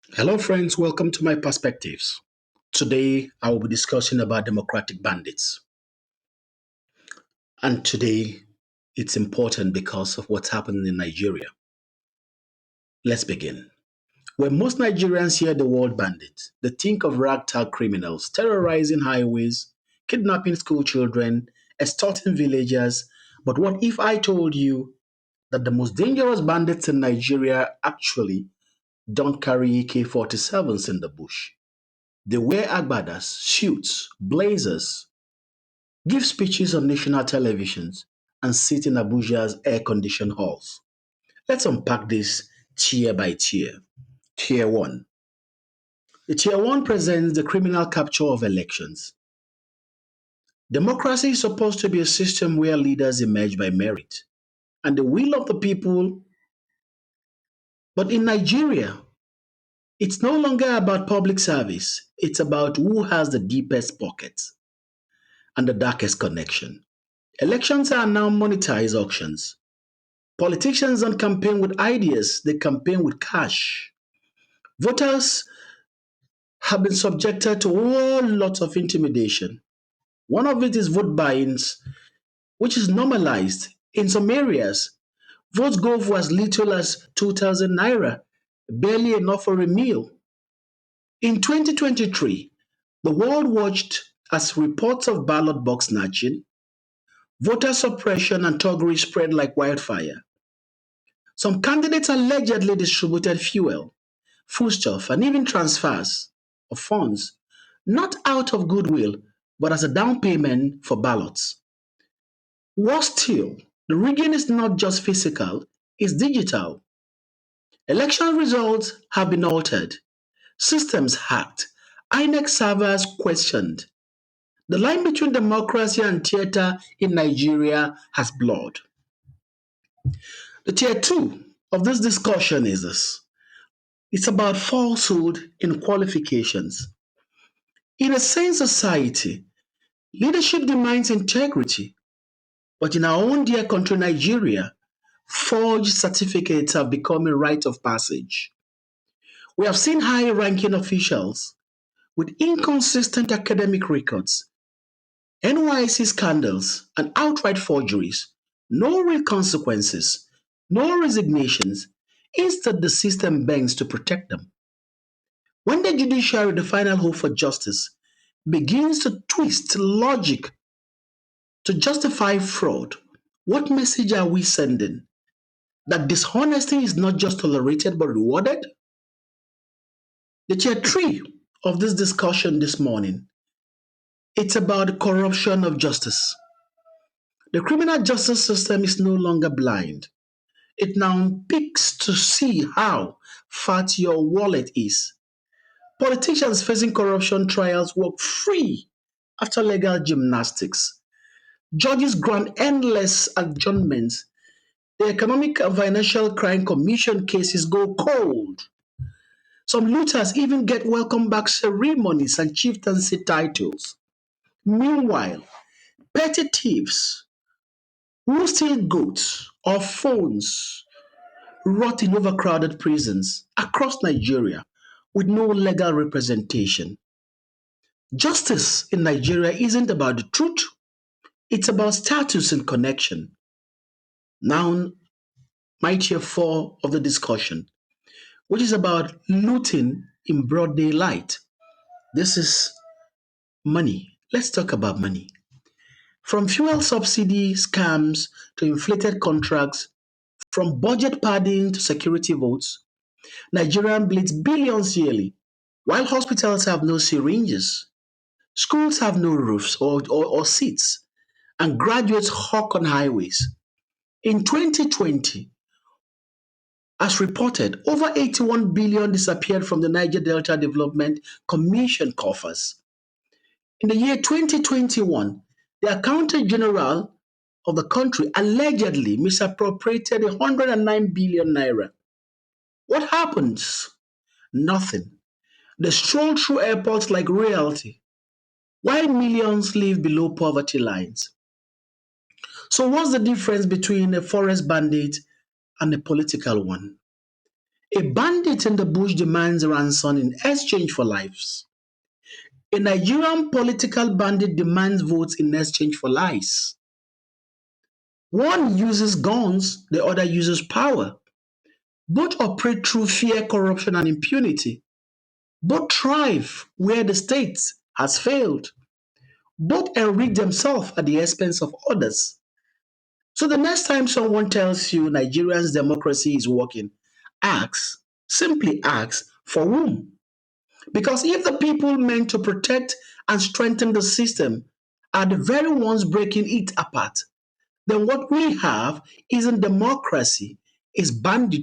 Hello, friends. Welcome to my perspectives. Today, I will be discussing about democratic bandits. And today, it's important because of what's happening in Nigeria. Let's begin. When most Nigerians hear the word bandit, they think of ragtag criminals terrorizing highways, kidnapping school children, extorting villagers. But what if I told you that the most dangerous bandits in Nigeria actually don't carry AK-47s in the bush? They wear agbadas, suits, blazers, give speeches on national televisions, and sit in Abuja's air conditioned halls. Let's unpack this tier by tier. Tier 1. The Tier 1 presents the criminal capture of elections. Democracy is supposed to be a system where leaders emerge by merit and the will of the people. But in Nigeria, it's no longer about public service, it's about who has the deepest pockets and the darkest connection. Elections are now monetized auctions. Politicians don't campaign with ideas, they campaign with cash. Voters have been subjected to a whole lot of intimidation. One of it is vote buy-ins, which is normalized. In some areas, votes go for as little as 2,000 naira, barely enough for a meal. In 2023, the world watched as reports of ballot box snatching, voter suppression, and thuggery spread like wildfire. Some candidates allegedly distributed fuel, foodstuff, and even transfers of funds, not out of goodwill, but as a down payment for ballots. Worse still, the rigging is not just physical, it's digital. Election results have been altered, systems hacked, INEC servers questioned. The line between democracy and theater in Nigeria has blurred. The tier two of this discussion is this. It's about falsehood in qualifications. In a sane society, leadership demands integrity, but in our own dear country, Nigeria, forged certificates have become a rite of passage. We have seen high ranking officials with inconsistent academic records, NYC scandals, and outright forgeries. No real consequences, no resignations. Instead, the system bends to protect them. When the judiciary, the final hope for justice, begins to twist logic to justify fraud, what message are we sending? That dishonesty is not just tolerated but rewarded? The tier three of this discussion this morning, it's about the corruption of justice. The criminal justice system is no longer blind. It now picks to see how fat your wallet is. Politicians facing corruption trials walk free after legal gymnastics. Judges grant endless adjournments. The Economic and Financial Crime Commission cases go cold. Some looters even get welcome back ceremonies and chieftaincy titles. Meanwhile, petty thieves who steal goods or phones rot in overcrowded prisons across Nigeria with no legal representation. Justice in Nigeria isn't about the truth, it's about status and connection. Now, my tier four of the discussion, which is about looting in broad daylight. This is money. Let's talk about money. From fuel subsidy scams to inflated contracts, from budget padding to security votes, Nigerian bleeds billions yearly. While hospitals have no syringes, schools have no roofs or seats, and graduates hawk on highways. In 2020, as reported, over 81 billion disappeared from the Niger Delta Development Commission coffers. In the year 2021, the Accountant General of the country allegedly misappropriated 109 billion naira. What happens? Nothing. They stroll through airports like royalty, while millions live below poverty lines. So, what's the difference between a forest bandit and a political one? A bandit in the bush demands ransom in exchange for lives. A Nigerian political bandit demands votes in exchange for lies. One uses guns, the other uses power. Both operate through fear, corruption, and impunity. Both thrive where the state has failed. Both enrich themselves at the expense of others. So the next time someone tells you Nigerians' democracy is working, simply ask, for whom? Because if the people meant to protect and strengthen the system are the very ones breaking it apart, then what we have isn't democracy, it's banditry.